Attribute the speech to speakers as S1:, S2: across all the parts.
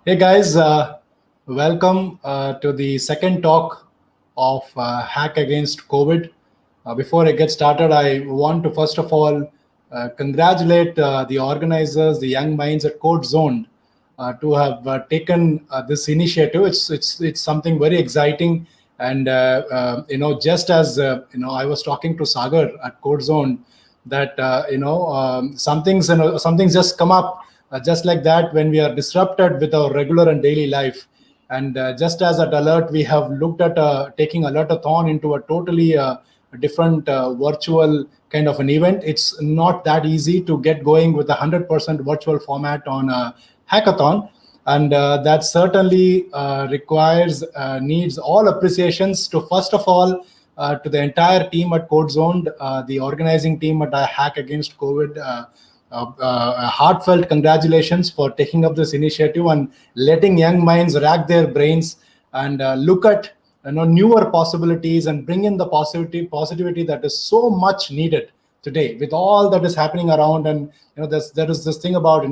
S1: Hey guys, welcome to the second talk of Hack Against COVID. Before I get started, I want to first of all congratulate the organizers, the young minds at Code Zone, to have taken this initiative. It's something very exciting, and just as I was talking to Sagar at Code Zone, that something's just come up just like that when we are disrupted with our regular and daily life. And just as at Alert, we have looked at taking Alertathon into a totally different virtual kind of an event. It's not that easy to get going with a 100% virtual format on a hackathon. And that certainly needs all appreciations to, first of all, to the entire team at CodeZone, the organizing team at Hack Against COVID. Heartfelt congratulations for taking up this initiative and letting young minds rack their brains and look at newer possibilities and bring in the positivity that is so much needed today with all that is happening around. And there is this thing about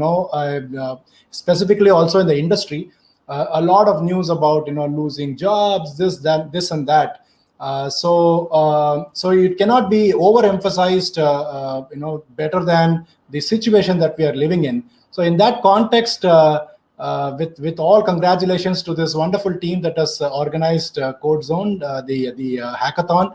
S1: specifically also in the industry, a lot of news about losing jobs, this and that. So it cannot be overemphasized, better than the situation that we are living in. So in that context, with all congratulations to this wonderful team that has organized Code Zone, the hackathon.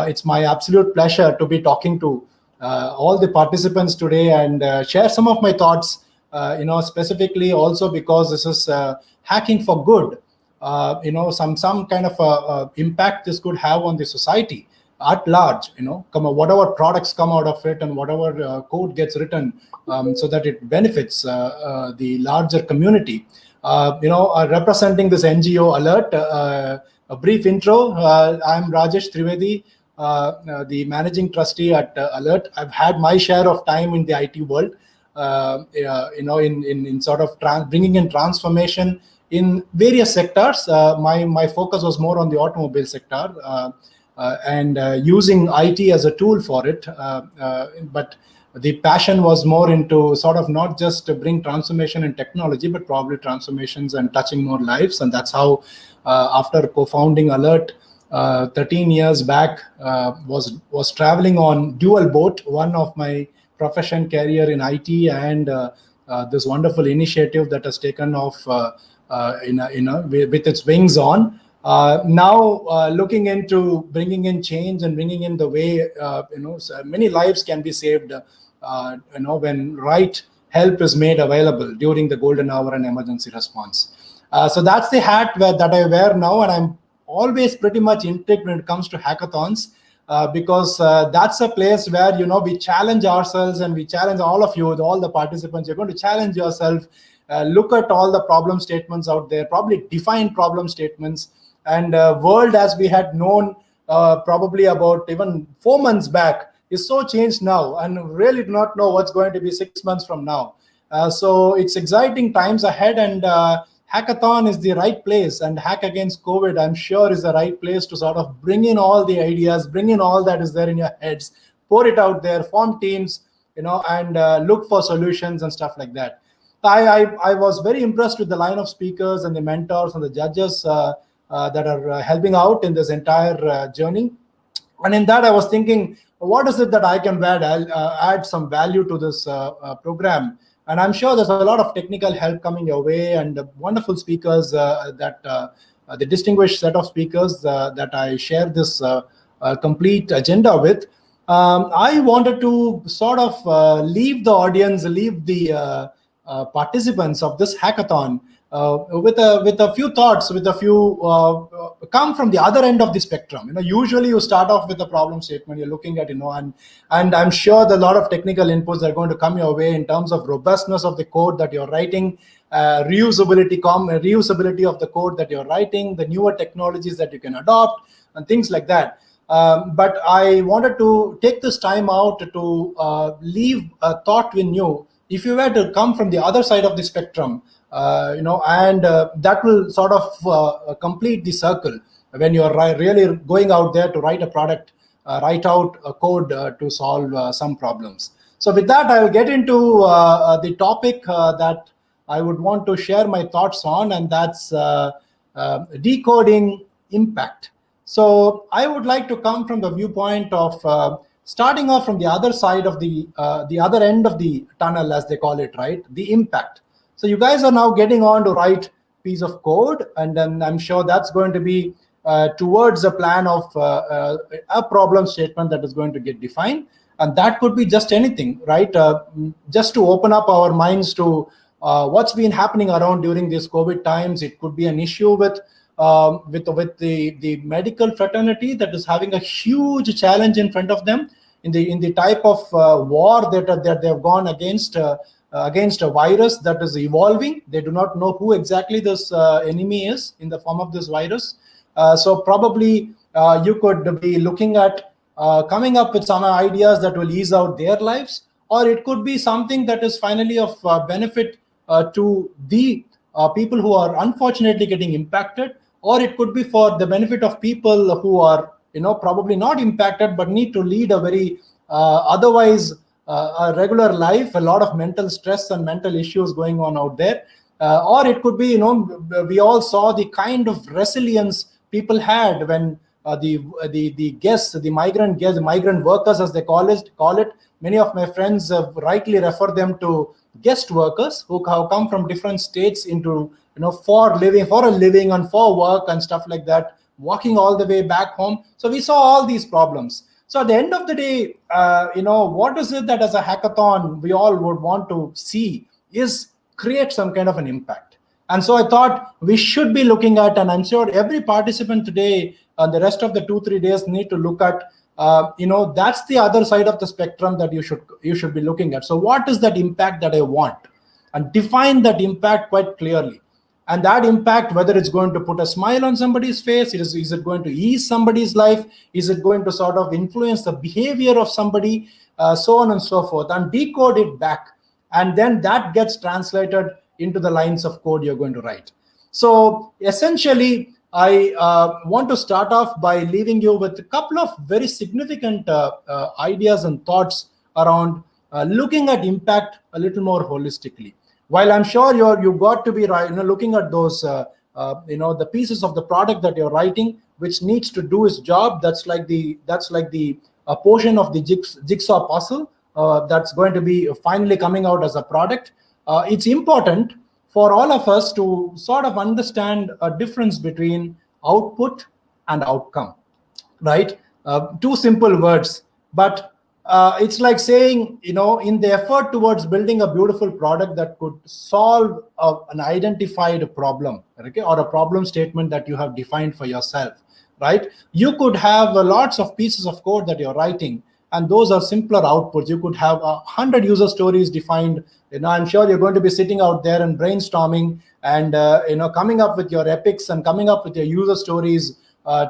S1: It's my absolute pleasure to be talking to all the participants today and share some of my thoughts. Specifically also because this is hacking for good. Some kind of impact this could have on the society at large. Whatever products come out of it and whatever code gets written, so that it benefits the larger community. Representing this NGO Alert, a brief intro. I'm Rajesh Trivedi, the managing trustee at Alert. I've had my share of time in the IT world, in sort of bringing in transformation in various sectors. My focus was more on the automobile sector and using IT as a tool for it. But the passion was more into sort of not just to bring transformation in technology, but probably transformations and touching more lives. And that's how, after co-founding Alert 13 years back, was traveling on dual boat, one of my profession career in IT and this wonderful initiative that has taken off with its wings on. Now looking into bringing in change and bringing in the way so many lives can be saved when right help is made available during the golden hour and emergency response. So that's the hat that I wear now, and I'm always pretty much intrigued when it comes to hackathons. Because that's a place where we challenge ourselves, and we challenge all of you, all the participants. You're going to challenge yourself, look at all the problem statements out there, probably define problem statements, and world as we had known probably about even 4 months back is so changed now, and really do not know what's going to be 6 months from now. So it's exciting times ahead, and hackathon is the right place, and Hack Against COVID, I'm sure, is the right place to sort of bring in all the ideas, bring in all that is there in your heads, pour it out there, form teams, and look for solutions and stuff like that. I was very impressed with the line of speakers and the mentors and the judges that are helping out in this entire journey. And in that, I was thinking, what is it that I can add? I'll add some value to this program. And I'm sure there's a lot of technical help coming your way, and wonderful speakers, the distinguished set of speakers that I share this complete agenda with. I wanted to sort of leave the audience, leave the participants of this hackathon with a few thoughts, with a few come from the other end of the spectrum. Usually you start off with a problem statement, you're looking at, and I'm sure that a lot of technical inputs are going to come your way in terms of robustness of the code that you're writing, reusability of the code that you're writing, the newer technologies that you can adopt, and things like that. But I wanted to take this time out to leave a thought with you. If you were to come from the other side of the spectrum, that will sort of complete the circle when you're really going out there to write a product, write out a code to solve some problems. So with that, I'll get into the topic that I would want to share my thoughts on, and that's decoding impact. So I would like to come from the viewpoint of starting off from the other side of the other end of the tunnel, as they call it, right? The impact. So you guys are now getting on to write piece of code, and then I'm sure that's going to be towards a plan of a problem statement that is going to get defined, and that could be just anything, right? Just to open up our minds to what's been happening around during these COVID times. It could be an issue with the medical fraternity that is having a huge challenge in front of them in the type of war that they have gone against a virus that is evolving. They do not know who exactly this enemy is in the form of this virus. So probably you could be looking at coming up with some ideas that will ease out their lives, or it could be something that is finally of benefit to the people who are unfortunately getting impacted, or it could be for the benefit of people who are probably not impacted but need to lead a very otherwise a regular life, a lot of mental stress and mental issues going on out there. Or it could be, we all saw the kind of resilience people had when the guests, the migrant guests, the migrant workers, as they call it. Many of my friends have rightly referred them to guest workers who have come from different states into for a living and for work and stuff like that, walking all the way back home. So we saw all these problems. So at the end of the day, what is it that as a hackathon we all would want to see is create some kind of an impact. And so I thought we should be looking at, and I'm sure every participant today and the rest of the 2-3 days need to look at, that's the other side of the spectrum that you should be looking at. So what is that impact that I want? And define that impact quite clearly. And that impact, whether it's going to put a smile on somebody's face, is it going to ease somebody's life? Is it going to sort of influence the behavior of somebody? So on and so forth, and decode it back. And then that gets translated into the lines of code you're going to write. So essentially, I want to start off by leaving you with a couple of very significant ideas and thoughts around looking at impact a little more holistically. While I'm sure you've got to be looking at those the pieces of the product that you're writing, which needs to do its job. That's like the portion of the jigsaw puzzle that's going to be finally coming out as a product. It's important for all of us to sort of understand a difference between output and outcome, right? Two simple words, but it's like saying, in the effort towards building a beautiful product that could solve an identified problem, okay, or a problem statement that you have defined for yourself, right? You could have lots of pieces of code that you're writing, and those are simpler outputs. You could have 100 user stories defined. I'm sure you're going to be sitting out there and brainstorming and coming up with your epics and coming up with your user stories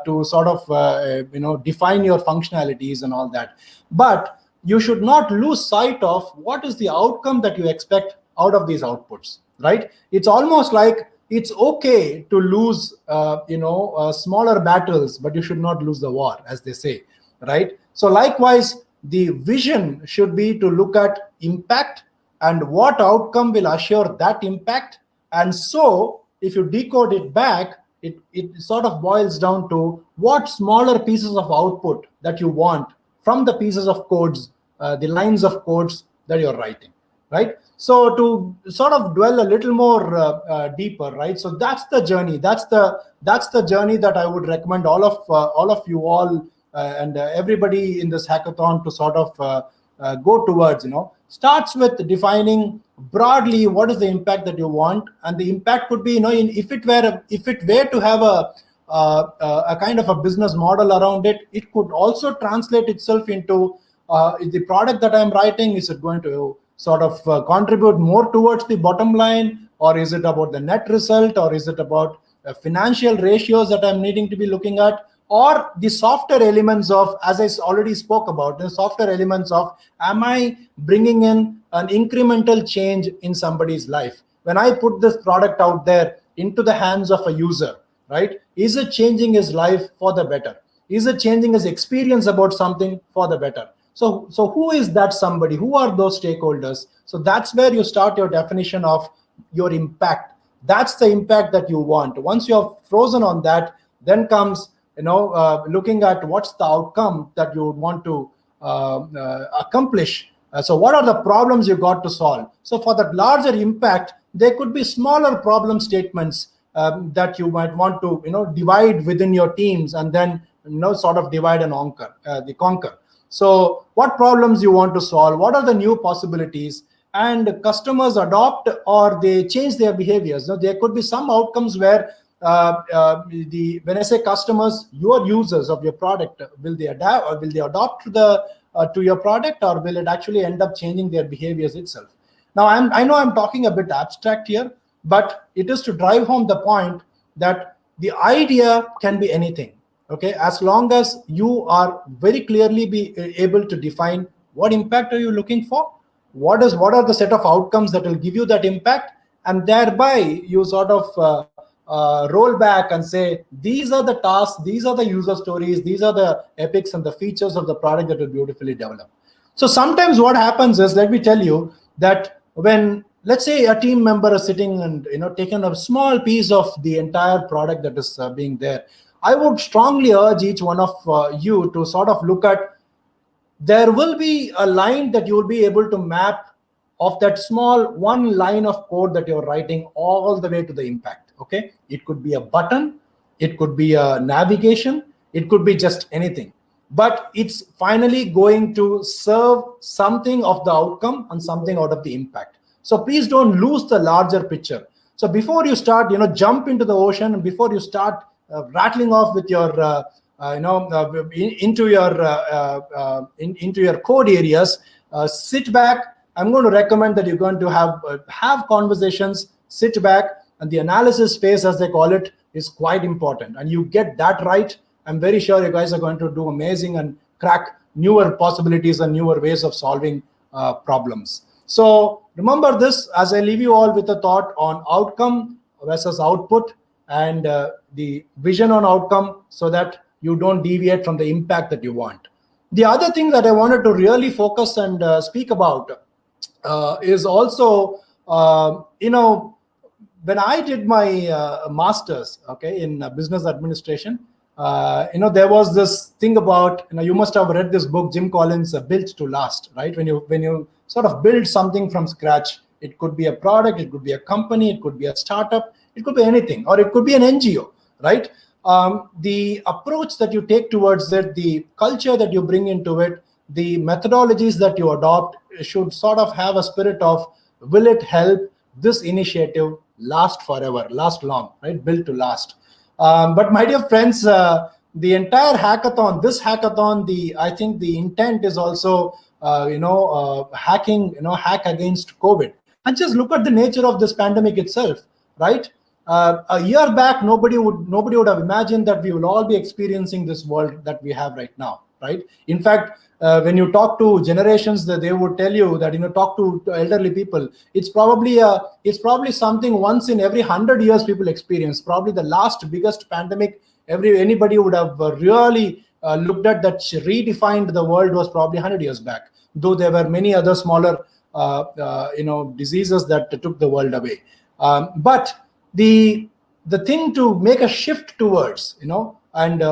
S1: to sort of define your functionalities and all that. But you should not lose sight of what is the outcome that you expect out of these outputs, right? It's almost like it's okay to lose smaller battles, but you should not lose the war, as they say, right? So likewise, the vision should be to look at impact and what outcome will assure that impact. And so if you decode it back, it sort of boils down to what smaller pieces of output that you want from the pieces of codes, the lines of codes that you're writing, right? So to sort of dwell a little more deeper, right? So that's the journey. That's the journey that I would recommend all of you all and everybody in this hackathon to sort of go towards. Starts with defining broadly what is the impact that you want, and the impact could be, if it were to have a kind of a business model around it, it could also translate itself into the product that I'm writing. Is it going to sort of contribute more towards the bottom line, or is it about the net result, or is it about financial ratios that I'm needing to be looking at, or the softer elements of, as I already spoke about, the softer elements of, am I bringing in an incremental change in somebody's life? When I put this product out there into the hands of a user, right? Is it changing his life for the better? Is it changing his experience about something for the better? So who is that somebody? Who are those stakeholders? So that's where you start your definition of your impact. That's the impact that you want. Once you have frozen on that, then comes looking at what's the outcome that you would want to accomplish. So what are the problems you got to solve? So for that larger impact, there could be smaller problem statements that you might want to divide within your teams, and then sort of divide and conquer. So what problems you want to solve, what are the new possibilities, and customers adopt or they change their behaviors. Now, there could be some outcomes where when I say customers, your users of your product, will they adapt or will they adopt to your product, or will it actually end up changing their behaviors itself? Now, I know I'm talking a bit abstract here, but it is to drive home the point that the idea can be anything. Okay, as long as you are very clearly be able to define what impact are you looking for, what are the set of outcomes that will give you that impact, and thereby you sort of roll back and say, these are the tasks, these are the user stories, these are the epics and the features of the product that will beautifully develop. So sometimes what happens is, let me tell you, that when, let's say, a team member is sitting and taking a small piece of the entire product that is being there, I would strongly urge each one of you to sort of look at, there will be a line that you will be able to map of that small one line of code that you're writing all the way to the impact. Okay, it could be a button, it could be a navigation, it could be just anything, but it's finally going to serve something of the outcome and something out of the impact. So please don't lose the larger picture. So before you start, jump into the ocean, and before you start rattling off with your into your code areas, sit back. I'm going to recommend that you're going to have conversations, sit back, and the analysis phase, as they call it, is quite important. And you get that right, I'm very sure you guys are going to do amazing and crack newer possibilities and newer ways of solving problems. So remember this as I leave you all with a thought on outcome versus output, and the vision on outcome, so that you don't deviate from the impact that you want. The other thing that I wanted to really focus and speak about is also, when I did my master's, okay, in business administration, there was this thing about, you must have read this book, Jim Collins' Built to Last, right? When you sort of build something from scratch, it could be a product, it could be a company, it could be a startup, it could be anything, or it could be an NGO, right? The approach that you take towards it, the culture that you bring into it, the methodologies that you adopt should sort of have a spirit of, will it help this initiative last forever, last long, right? Built to last. But my dear friends, the entire hackathon, I think the intent is also, hack against COVID. And just look at the nature of this pandemic itself, right? A year back, nobody would have imagined that we will all be experiencing this world that we have right now, right? In fact, when you talk to generations, they would tell you that, talk to elderly people, it's probably something once in every 100 years people experience. Probably the last biggest pandemic anybody would have really looked at, that redefined the world, was probably 100 years back, though there were many other smaller diseases that took the world away. But the thing to make a shift towards, and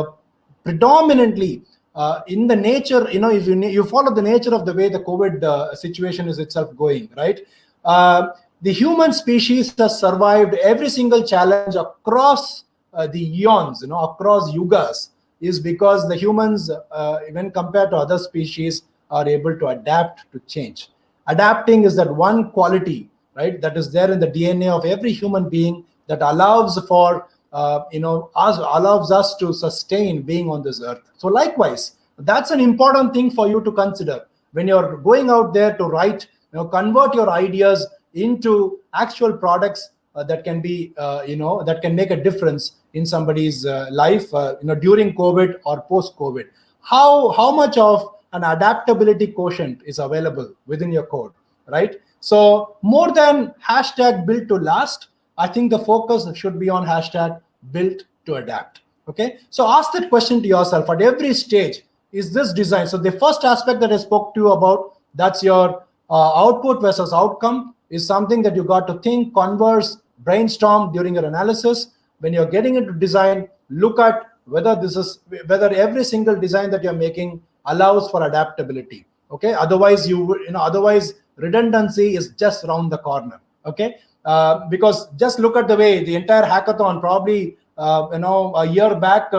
S1: predominantly in the nature, if you follow the nature of the way the COVID situation is itself going, right? The human species has survived every single challenge across the eons, across yugas, is because the humans, when compared to other species, are able to adapt to change. Adapting is that one quality, right, that is there in the DNA of every human being, that allows for allows us to sustain being on this earth. So likewise, that's an important thing for you to consider when you're going out there to write, convert your ideas into actual products that can be that can make a difference in somebody's life during COVID or post COVID. How much of an adaptability quotient is available within your code, right? So more than hashtag built to last, I think the focus should be on hashtag built to adapt. Okay, so ask that question to yourself at every stage. Is this design? So the first aspect that I spoke to you about, that's your output versus outcome. is something that you got to think, converse, brainstorm during your analysis. When you're getting into design, look at whether every single design that you're making allows for adaptability. Okay, otherwise otherwise redundancy is just around the corner. Okay, because just look at the way the entire hackathon, probably a year back,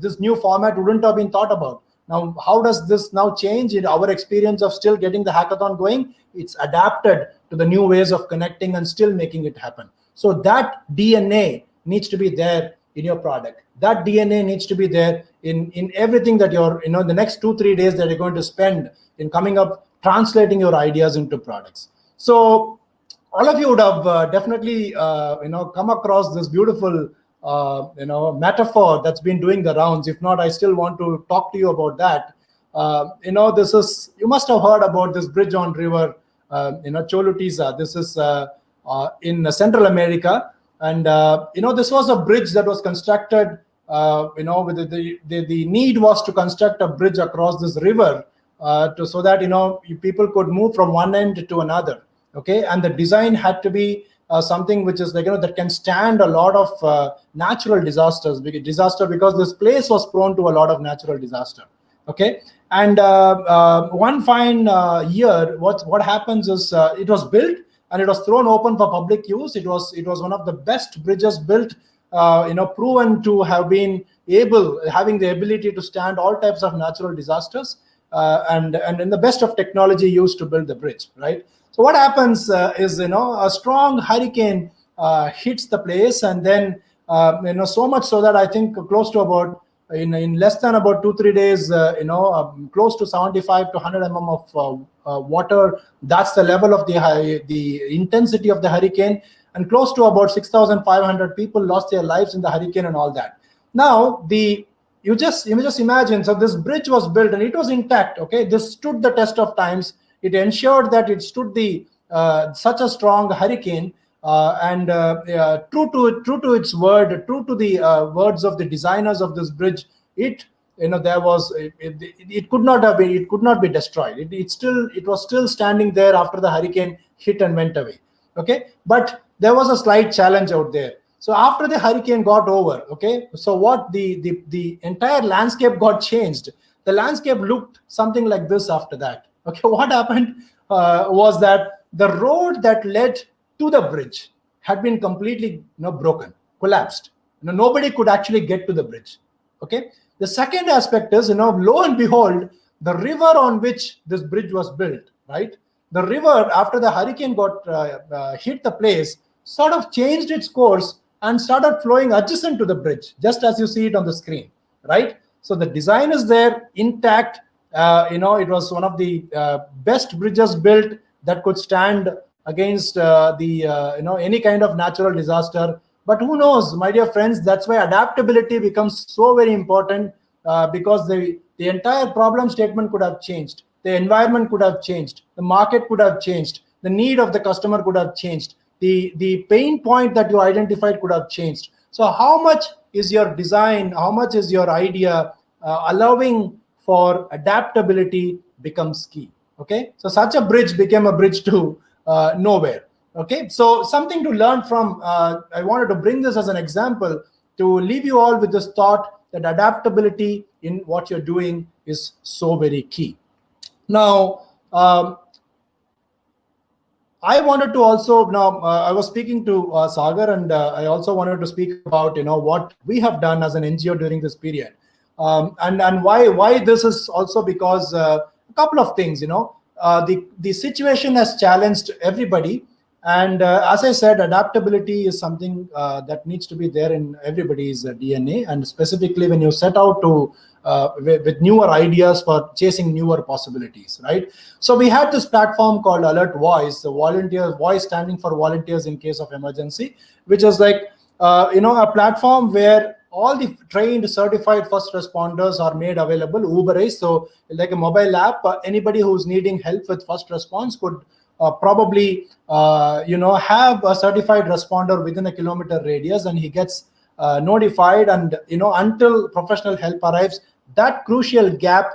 S1: this new format wouldn't have been thought about. Now, how does this now change in our experience of still getting the hackathon going? It's adapted to the new ways of connecting and still making it happen. So that DNA needs to be there in your product. That DNA needs to be there in everything that you're, the next 2-3 days that you're going to spend in coming up, translating your ideas into products. So all of you would have definitely, come across this beautiful metaphor that's been doing the rounds. If not, I still want to talk to you about that. You must have heard about this bridge on river, Cholutiza. This is in Central America. And, this was a bridge that was constructed, with the need was to construct a bridge across this river so that, people could move from one end to another. Okay. And the design had to be something which is that can stand a lot of natural disasters because this place was prone to a lot of natural disaster. Okay. And one fine year, what happens is it was built and it was thrown open for public use. It was one of the best bridges built, proven to have been having the ability to stand all types of natural disasters, and in the best of technology used to build the bridge, right? So what happens is, a strong hurricane hits the place, and then, so much so that I think close to about, in less than about 2-3 days, close to 75 to 100 mm of water. That's the level of the intensity of the hurricane, and close to about 6,500 people lost their lives in the hurricane and all that. Now, you just imagine, so this bridge was built and it was intact. Okay, this stood the test of times. It ensured that it stood such a strong hurricane, and true to its word, true to the words of the designers of this bridge. It could not be destroyed. It was still standing there after the hurricane hit and went away. Okay, but there was a slight challenge out there. So after the hurricane got over, okay, so what the entire landscape got changed. The landscape looked something like this after that. Okay, what happened was that the road that led to the bridge had been completely broken, collapsed. Nobody could actually get to the bridge. Okay. The second aspect is, lo and behold, the river on which this bridge was built, right? The river, after the hurricane got hit the place, sort of changed its course and started flowing adjacent to the bridge, just as you see it on the screen, right? So the design is there intact. It was one of the best bridges built that could stand against any kind of natural disaster. But who knows, my dear friends, that's why adaptability becomes so very important, because the entire problem statement could have changed. The environment could have changed. The market could have changed. The need of the customer could have changed. The pain point that you identified could have changed. So how much is your design, how much is your idea allowing for adaptability becomes key. Okay, so such a bridge became a bridge to nowhere. Okay, so something to learn from. I wanted to bring this as an example to leave you all with this thought that adaptability in what you're doing is so very key. Now, I wanted to also, I was speaking to Sagar, and I also wanted to speak about what we have done as an NGO during this period. And why this is also because a couple of things. The situation has challenged everybody, and as I said, adaptability is something that needs to be there in everybody's DNA, and specifically when you set out to with newer ideas for chasing newer possibilities, right? So we had this platform called Alert Voice, the voice standing for volunteers in case of emergency, which is like a platform where all the trained, certified first responders are made available, Uberized. So like a mobile app, anybody who's needing help with first response could probably, have a certified responder within a kilometer radius, and he gets notified. And, until professional help arrives, that crucial gap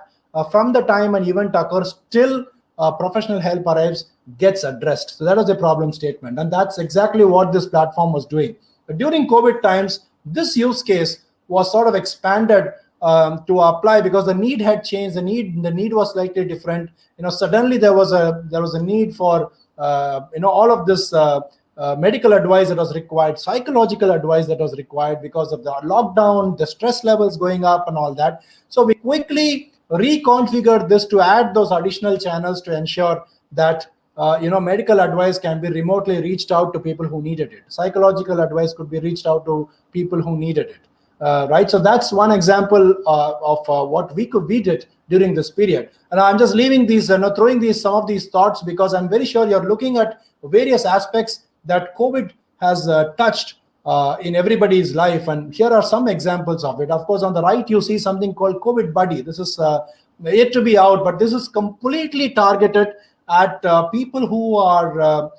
S1: from the time an event occurs till professional help arrives, gets addressed. So that was a problem statement, and that's exactly what this platform was doing. But during COVID times, this use case was sort of expanded to apply because the need had changed. The need was slightly different. Suddenly there was a need for all of this medical advice that was required, psychological advice that was required because of the lockdown, the stress levels going up, and all that. So we quickly reconfigured this to add those additional channels to ensure that medical advice can be remotely reached out to people who needed it. Psychological advice could be reached out to people who needed it. Right, so that's one example of what we did during this period. And I'm just leaving these, throwing some of these thoughts because I'm very sure you're looking at various aspects that COVID has touched in everybody's life. And here are some examples of it. Of course, on the right, you see something called COVID Buddy. This is yet to be out, but this is completely targeted at people who are,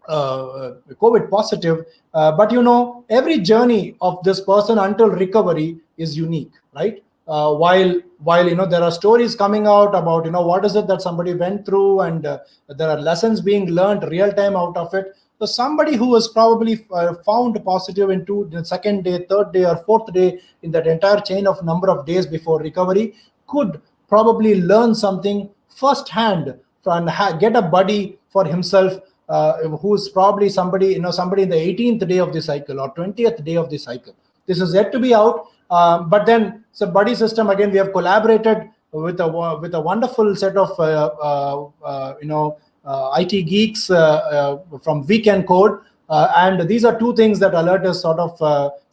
S1: COVID positive. But every journey of this person until recovery is unique, right? While there are stories coming out about what is it that somebody went through, and there are lessons being learned real time out of it. So somebody who was probably found positive in the second day, third day, or fourth day in that entire chain of number of days before recovery could probably learn something firsthand and get a buddy for himself who's probably somebody in the 18th day of the cycle or 20th day of the cycle. This is yet to be out, but then it's a buddy system. Again, we have collaborated with a wonderful set of IT geeks from Weekend Code, and these are two things that Alert is sort of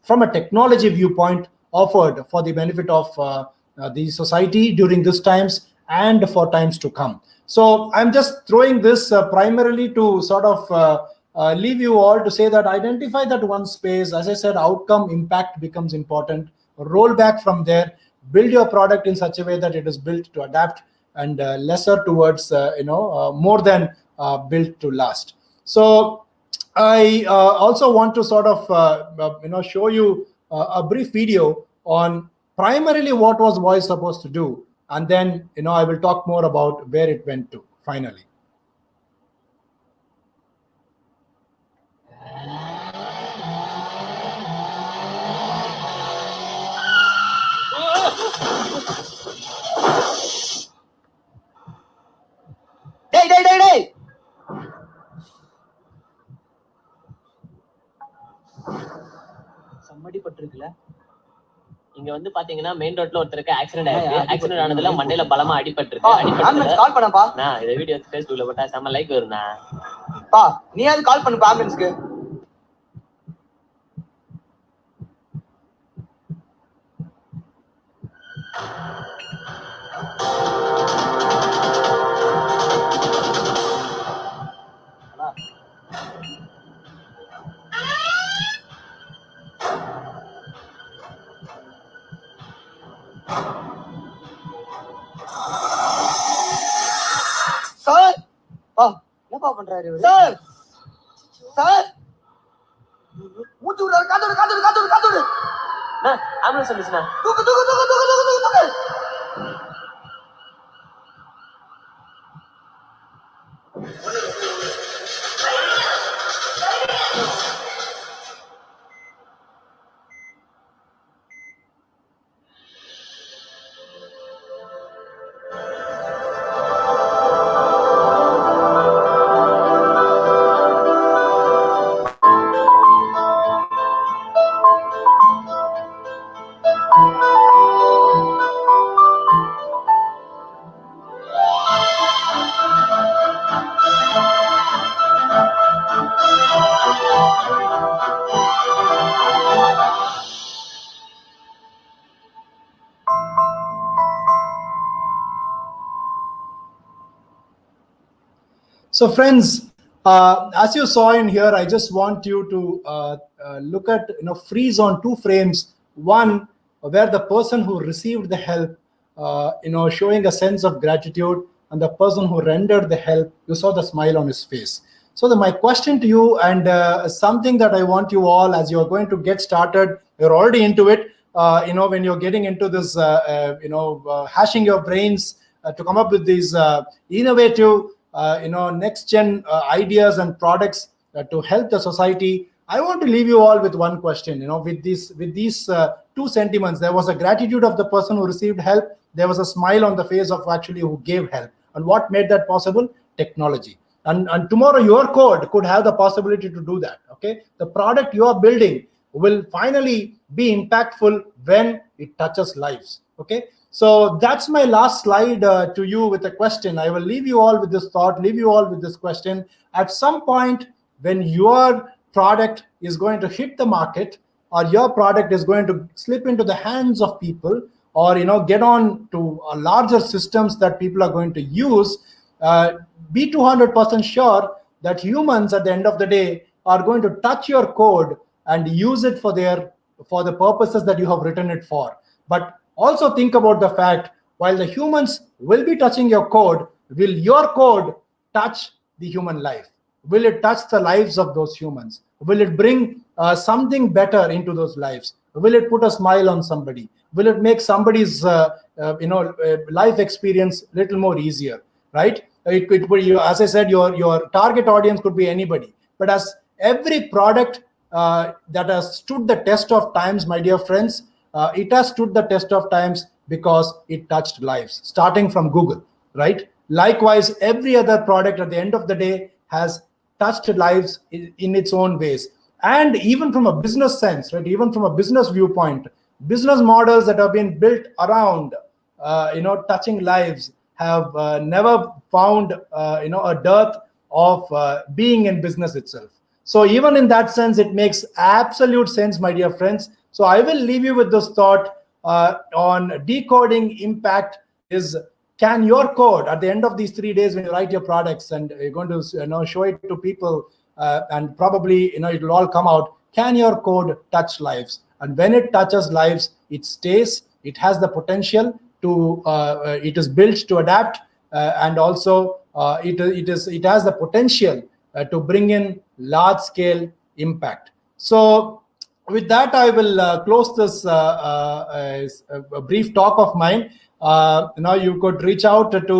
S1: from a technology viewpoint offered for the benefit of the society during these times and for times to come. So I'm just throwing this primarily to sort of leave you all to say that identify that one space. As I said, outcome impact becomes important. Roll back from there. Build your product in such a way that it is built to adapt and lesser towards more than built to last. So I also want to sort of show you a brief video on primarily what was voice supposed to do. And then, I will talk more about where it went to finally.
S2: Hey! Somebody பட்டிருக்குல இங்க வந்து பாத்தீங்கன்னா main ரோட்ல ஒருத்தருக்கு accident ஆயிருக்கு. Accident ஆனதுல மண்டையில பலமா அடிபட்டிருக்கு. Ambulance call பண்ணப்பா. நான் இந்த வீடியோ Facebookல போட்டா செம லைக் வரும்னா. பா நீ யாரு கால் பண்ணு ஆம்புலன்ஸ்க்கு. சார் என்னப்பா பண்றாரு இவரு? சார் மூச்சு விடுறாரு. காத்தோடு ஆம்புலன்ஸ் வந்துச்சுனா தூக்கு.
S1: So friends, as you saw in here, I just want you to look at, freeze on two frames. One, where the person who received the help, showing a sense of gratitude, and the person who rendered the help, you saw the smile on his face. So my question to you, and something that I want you all, as you're going to get started, you're already into it, when you're getting into this, hashing your brains, to come up with these innovative, next-gen ideas and products to help the society. I want to leave you all with one question. With these two sentiments, there was a gratitude of the person who received help. There was a smile on the face of actually who gave help. And what made that possible? Technology. And tomorrow your code could have the possibility to do that. Okay, the product you are building will finally be impactful when it touches lives. Okay, so that's my last slide to you with a question. I will leave you all with this thought, leave you all with this question. At some point, when your product is going to hit the market, or your product is going to slip into the hands of people, or get on to larger systems that people are going to use, be 200% sure that humans at the end of the day are going to touch your code and use it for the purposes that you have written it for. But also think about the fact, while the humans will be touching your code, will your code touch the human life? Will it touch the lives of those humans? Will it bring something better into those lives? Will it put a smile on somebody? Will it make somebody's life experience a little more easier? Right? It could be, as I said, your target audience could be anybody. But as every product that has stood the test of times, my dear friends, it has stood the test of times because it touched lives, starting from Google, right? Likewise, every other product at the end of the day has touched lives in its own ways. And even from a business sense, right? Even from a business viewpoint, business models that have been built around, touching lives have never found, a dearth of being in business itself. So even in that sense, it makes absolute sense, my dear friends. So I will leave you with this thought on decoding impact is, can your code at the end of these 3 days when you write your products and you're going to show it to people and probably it will all come out, can your code touch lives? And when it touches lives, it stays, it has the potential to, it is built to adapt, and also it has the potential to bring in large scale impact. So with that, I will close this a brief talk of mine. Now you could reach out to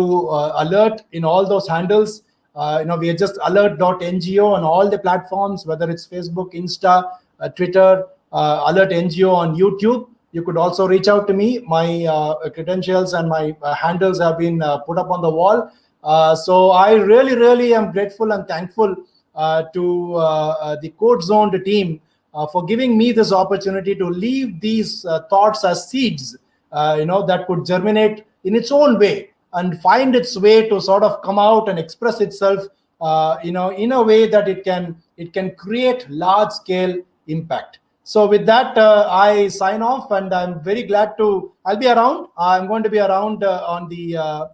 S1: Alert in all those handles. We are just AlertNGO on all the platforms, whether it's Facebook, Insta, Twitter, AlertNGO on YouTube. You could also reach out to me. My credentials and my handles have been put up on the wall. So I really, really am grateful and thankful to the Code Zoned team for giving me this opportunity to leave these thoughts as seeds, that could germinate in its own way and find its way to sort of come out and express itself, in a way that it can create large scale impact. So with that, I sign off, and I'm very glad I'll be around. I'm going to be around on the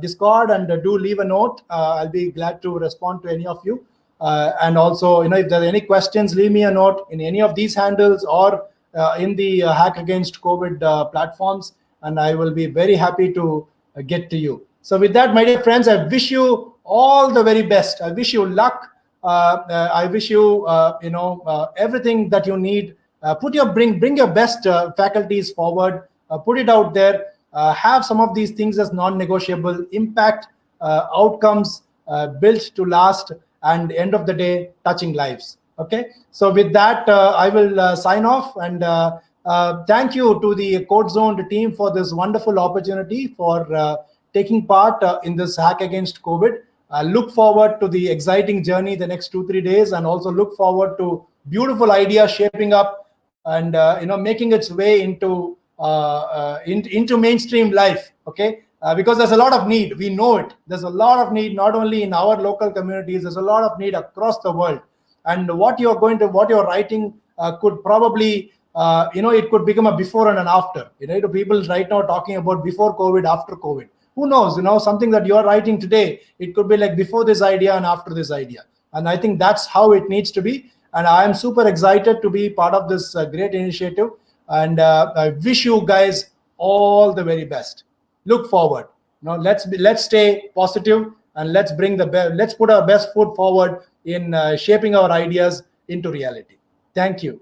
S1: Discord, and do leave a note. I'll be glad to respond to any of you. And also, if there are any questions, leave me a note in any of these handles or in the HackAgainstCovid platforms, and I will be very happy to get to you. So with that, my dear friends, I wish you all the very best. I wish you luck. I wish you, everything that you need. Bring your best faculties forward. Put it out there. Have some of these things as non-negotiable. Impact, outcomes built to last, and end of the day, touching lives. Okay. So with that, I will sign off, and thank you to the Code Zoned team for this wonderful opportunity for taking part in this Hack Against COVID. Look forward to the exciting journey the next 2-3 days, and also look forward to beautiful ideas shaping up and making its way into mainstream life. Okay, because there's a lot of need. We know it. There's a lot of need, not only in our local communities. There's a lot of need across the world. And what you're writing could probably, it could become a before and an after. People right now talking about before COVID, after COVID. Who knows? Something that you're writing today, it could be like before this idea and after this idea. And I think that's how it needs to be. And I am super excited to be part of this great initiative. And I wish you guys all the very best. Look forward. Let's stay positive, and let's put our best foot forward in shaping our ideas into reality. Thank you.